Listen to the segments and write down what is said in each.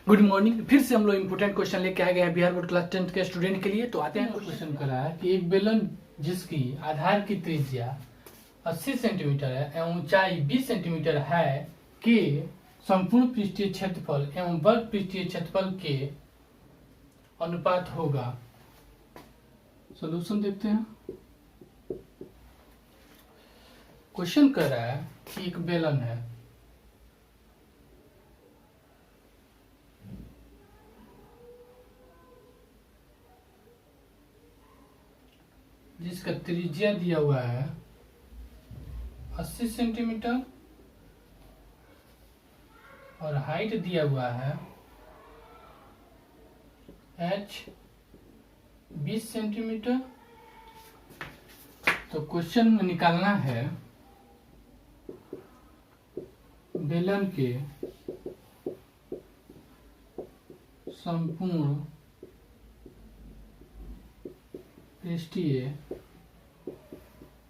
Good morning. फिर से हम लोग इम्पोर्टेंट क्वेश्चन लेके आ गए हैं बिहार बोर्ड क्लास 10th के स्टूडेंट के लिए। तो आते हैं क्वेश्चन करा है कि एक बेलन जिसकी आधार की त्रिज्या 80 सेंटीमीटर है एवं ऊंचाई 20 सेंटीमीटर है के संपूर्ण पृष्ठीय क्षेत्रफल एवं वर्ग पृष्ठीय क्षेत्रफल के अनुपात होगा। सॉल्यूशन देखते हैं। क्वेश्चन कर रहा है कि एक बेलन है जिसका त्रिज्या दिया हुआ है 80 सेंटीमीटर और हाइट दिया हुआ है h 20 सेंटीमीटर। तो क्वेश्चन में निकालना है बेलन के संपूर्ण पृष्ठीय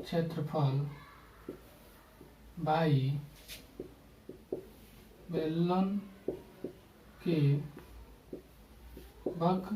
क्षेत्रफल बाई बेलन के वक्र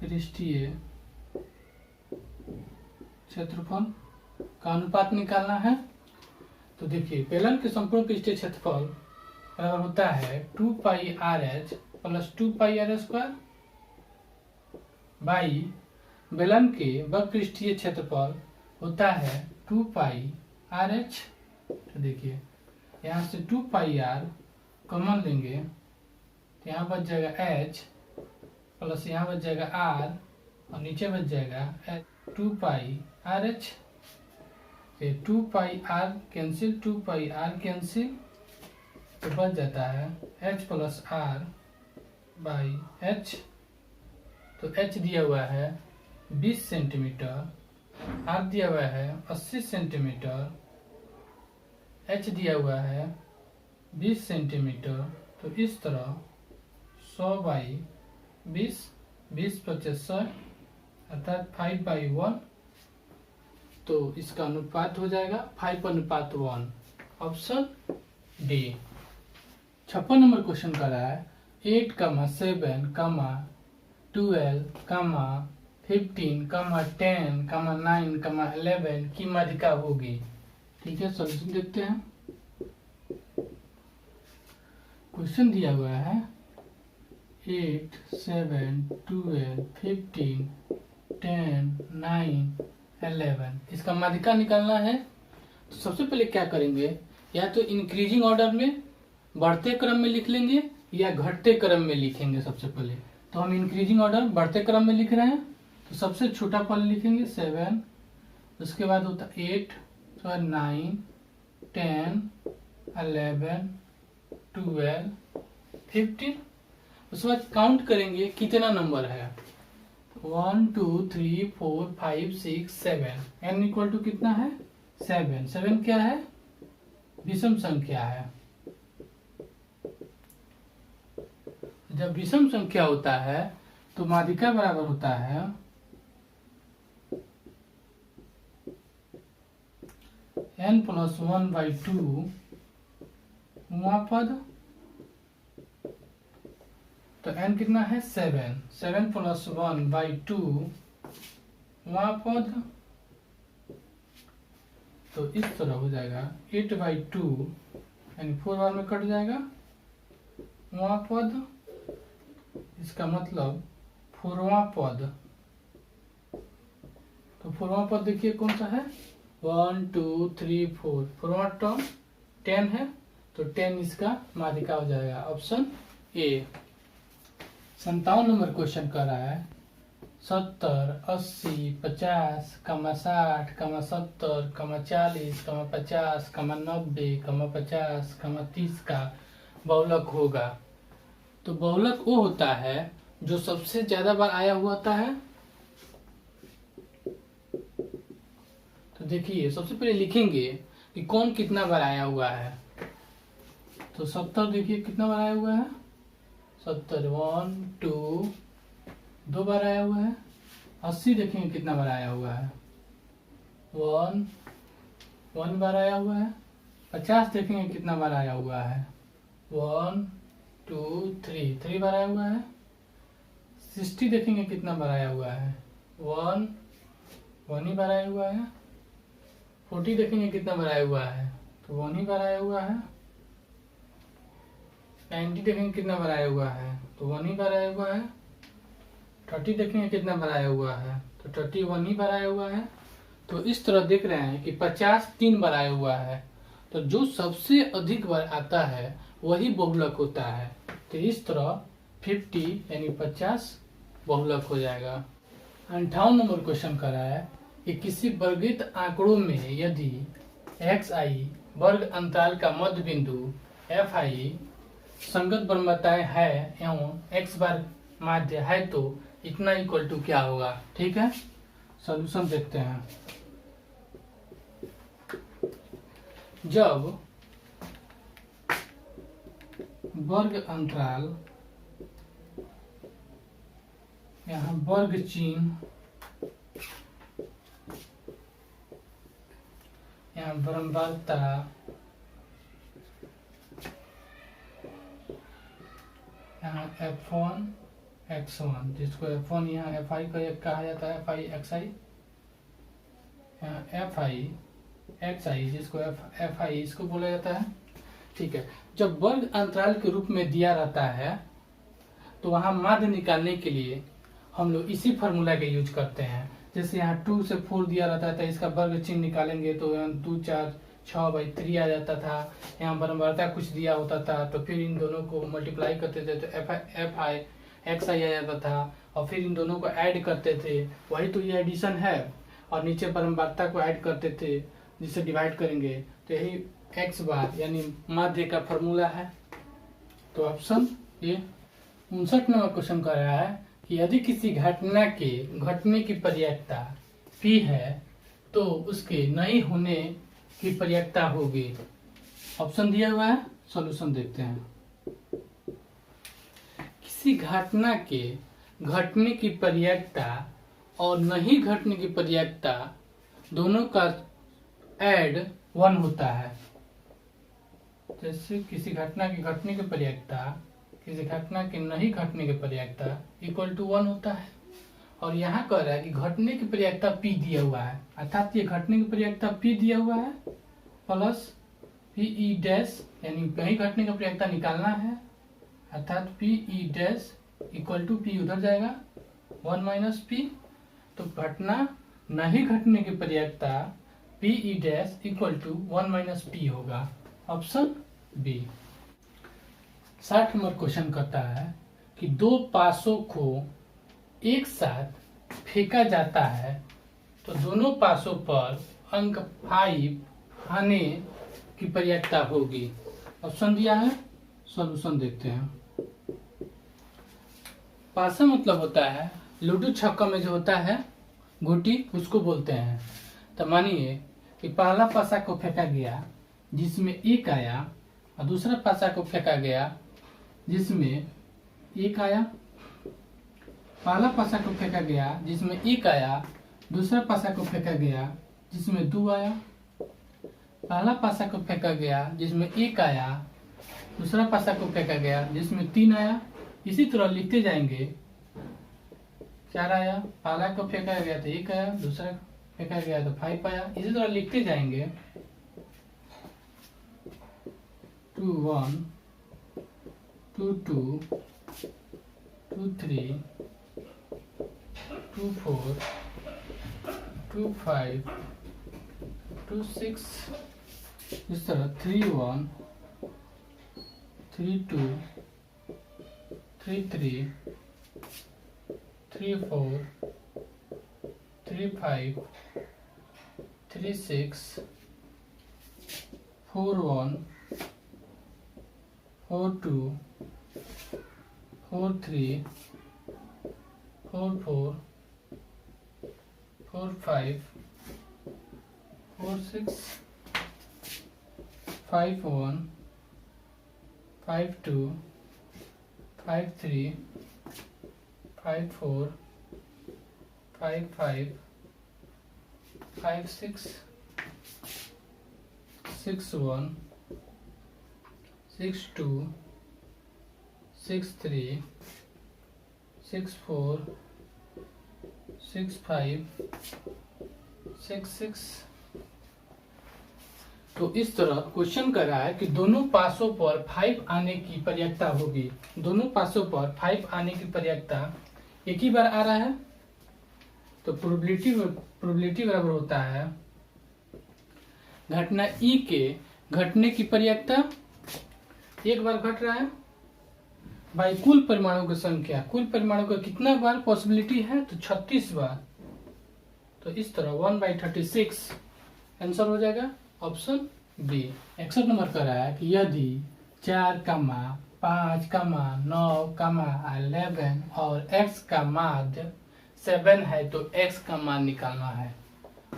पृष्ठीय क्षेत्रफल का अनुपात निकालना है। तो देखिए, बेलन के संपूर्ण पृष्ठीय क्षेत्रफल बराबर होता है 2 pi r h plus 2 pi r square by बेलन के वक्र पृष्ठीय क्षेत्रफल होता है 2 पाई आर एच। तो देखिए, यहाँ से 2 पाई आर कॉमन लेंगे तो यहाँ बच जाएगा एच प्लस यहाँ बच जाएगा आर और नीचे बच जाएगा 2 pi r h. 2 pi r cancel, 2 pi r cancel, तो बच जाता है h plus r by h. तो एच दिया हुआ है 20 सेंटीमीटर, आर दिया हुआ है 80 सेंटीमीटर, एच दिया हुआ है 20 सेंटीमीटर। तो इस तरह 100 बाई 20, 20 पचास 100 अर्थात 5/1। तो इसका अनुपात हो जाएगा 5:1। Option D. 56 नंबर क्वेश्चन का रहा है 8, 7, 12, 15, 10, 9, 11 की माध्यिका होगी। ठीक है, सॉल्यूशन देखते हैं। क्वेश्चन दिया हुआ है 8, 7, 12, 15, 10, 9, 11 इसका माध्यिका निकालना है। तो सबसे पहले क्या करेंगे, या तो इंक्रीजिंग ऑर्डर में बढ़ते क्रम में लिख लेंगे या घटते क्रम में लिखेंगे। सबसे पहले तो हम इंक्रीजिंग ऑर्डर बढ़ते क्रम में लिख रहे हैं। तो सबसे छोटा पल लिखेंगे 7, उसके बाद होता 8, 9, 10, 11, 12, 15। उसके बाद काउंट करेंगे कितना नंबर है। 1, 2, 3, 4, 5, 6, 7। n इक्वल टू कितना है 7। 7 क्या है, विषम संख्या है। जब विषम संख्या होता है तो माध्यिका बराबर होता है n + 1/2 पद। तो n कितना है 7, 7 + 1/2 पद। तो इस तरह हो जाएगा 8/2 यानी 4 बार में कट जाएगा पद। इसका मतलब 4वां पद। तो 4वां पद देखिए कौन सा है 1, 2, 3, 4। 4वां टर्म 10 है, तो 10 इसका माध्यिका हो जाएगा। Option A. 57 नंबर क्वेश्चन कर रहा है 70, 80, 50, 60, 70, 40, 50, 90, 50, 30 का बहुलक होगा। तो बहुलक वो होता है जो सबसे ज्यादा बार आया हुआ होता है। तो देखिए, सबसे पहले लिखेंगे कि कौन कितना बार आया हुआ है। तो 70 देखिए कितना बार आया हुआ है 70, 1, 2, 2 बार आया हुआ है। 80 देखेंगे कितना बार आया हुआ है 1 बार आया हुआ है। 50 देखेंगे कितना बार आया हुआ है 1, 2, 3 बनाया हुआ है। 60 देखेंगे कितना बनाया हुआ है, 1 ही बनाया हुआ है। 40 देखेंगे कितना बनाया हुआ है, तो 1 ही बनाया हुआ है। 90 देखेंगे कितना बनाया हुआ है, तो 1 ही बनाया हुआ है। 30 देखेंगे कितना बनाया हुआ है, तो 31 ही बनाया हुआ है। तो इस तरह देख रहे हैं कि 50 3 बनाया हुआ है, तो जो सबसे अधिक बार आता है वही बहुलक होता है। तो इस तरह 50 यानी 50 बहुलक हो जाएगा। 58 नंबर क्वेश्चन कर रहा है कि किसी वर्गित आंकड़ों में यदि xi वर्ग अंतराल का मध्य बिंदु fi संगत ब्रह्मताएं है एवं x बार माध्य है तो इतना इक्वल टू क्या होगा। ठीक है, सॉल्यूशन देखते हैं। जब वर्ग अंतराल, यहाँ वर्ग चिन्ह, यहाँ ब्रह्मता, यहाँ f1 x1 जिसको f1 यहाँ fi को एक कहा जाता है, fi xi, यहाँ fi xi जिसको fi इसको बोला जाता है। ठीक है, जब वर्ग अंतराल के रूप में दिया रहता है तो वहां माध्य निकालने के लिए हम लोग इसी फार्मूला का यूज करते हैं। जैसे यहाँ 2 से 4 दिया रहता है तो इसका वर्ग चिन्ह निकालेंगे तो यहाँ 2 4 6/3 आ जाता था। यहाँ बराबरता कुछ दिया होता था तो फिर इन दोनों को मल्टीप्लाई करते थे तो fi xi आ जाता था, और फिर इन दोनों को ऐड करते थे, वही तो ये एडिशन है। और नीचे बराबरता को ऐड करते थे जिसे डिवाइड करेंगे, तो यही x बार यानी माध्य का फॉर्मूला है। तो ऑप्शन ये 59 नंबर क्वेश्चन कर रहा है कि यदि किसी घटना के घटने की प्रयेकता p है तो उसके नहीं होने की प्रयेकता होगी। ऑप्शन दिया हुआ है, सॉल्यूशन देखते हैं। किसी घटना के घटने की प्रयेकता और नहीं घटने की प्रयेकता दोनों का ऐड 1 होता है। जैसे किसी घटना की घटने की प्रयेकता किसी घटना के नहीं घटने की प्रयेकता इक्वल टू 1 होता है। और यहाँ कह रहा है कि घटने की प्रयेकता p दिया हुआ है, अर्थात ये घटने की प्रयेकता p दिया हुआ है प्लस pe डैश यानी कहीं घटने की प्रयेकता निकालना है, अर्थात pe dash equal to p उधर जाएगा 1 माइनस p। तो घटना नहीं घटने की प्रयेकता pe dash equal to 1 minus p होगा। Option B. 60 नंबर क्वेश्चन करता है कि 2 पासों को एक साथ फेंका जाता है तो दोनों पासों पर अंक 5 आने की प्रयेकता होगी। ऑप्शन दिया है, सॉल्यूशन देखते हैं। पासा मतलब होता है लूडो छक्का में जो होता है गोटी, उसको बोलते हैं। तो मानिए कि पहला पासा को फेंका गया जिसमें 1 आया और दूसरा पासा को फेंका गया जिसमें 1 आया। पहला पासा को फेंका गया जिसमें 1 आया, दूसरा पासा को फेंका गया जिसमें 2 आया। पहला पासा को फेंका गया जिसमें 1 आया, दूसरा पासा को फेंका गया जिसमें 3 आया। इसी तरह लिखते जाएंगे। 4 आया, पहला को फेंका गया तो 1 आया, दूसरा फेंका गया तो 5 आया। इसी तरह लिखते जाएंगे। 2 1 2 2 2 3 2 4 2 5 2 6। इस तरह 3 1 3 2 3 3 3 4 3 5 3 6 4 1 4 2 4 3 4 4 4 5 4 6 5 1 5 2 5 3 5 4 5 5 5 6 6 1 6 2 6 3 6 4 6 5 6 6। तो इस तरह क्वेश्चन कर रहा है कि दोनों पासों पर 5 आने की प्रयत्ता होगी। दोनों पासों पर 5 आने की प्रयत्ता एक ही बार आ रहा है, तो प्रोबेबिलिटी बराबर होता है घटना ई के घटने की प्रयत्ता एक बार घट रहा है भाई कुल परमाणु की संख्या। कुल परमाणु का कितना बार पॉसिबिलिटी है, तो 36 बार। तो इस तरह 1/36 आंसर हो जाएगा ऑप्शन बी। 61 नंबर कर रहा है कि यदि 4, 5, 9, 11 और x का माध्य 7 है तो x का मान निकालना है।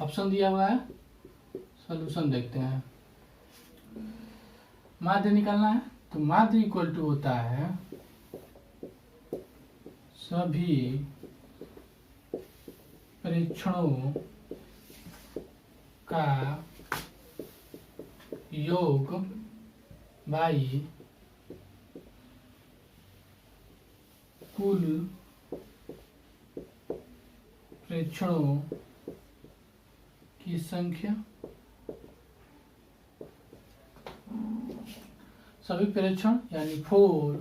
ऑप्शन दिया हुआ है, सॉल्यूशन देखते हैं। माध्य निकालना है तो माध्य इक्वल टू होता है सभी परीक्षणों का योग बाई कुल परीक्षणों की संख्या। सभी परीक्षण यानी 4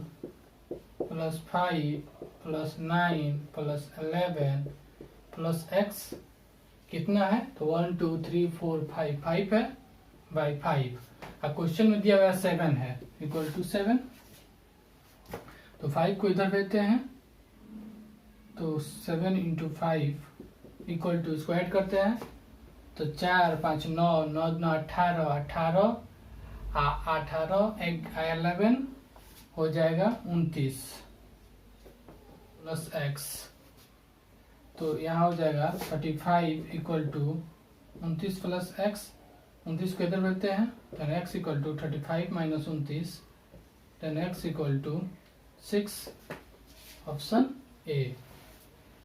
+ 5 + 9 + 11 + x कितना है, तो 1 2 3 4 5 है बाई 5। अब क्वेश्चन में दिया हुआ 7 है इक्वल टू 7। तो 5 को इधर भेजते हैं तो 7 × 5 इक्वल टू इसको ऐड करते हैं तो 4 5 9 9 9 18 18 18 11 हो जाएगा 29 + x। तो यहाँ हो जाएगा 35 इक्वल टू 29 + x। 29 को इधर भेजते हैं तो x equal to 35 - 29 10 x equal to 6। Option A.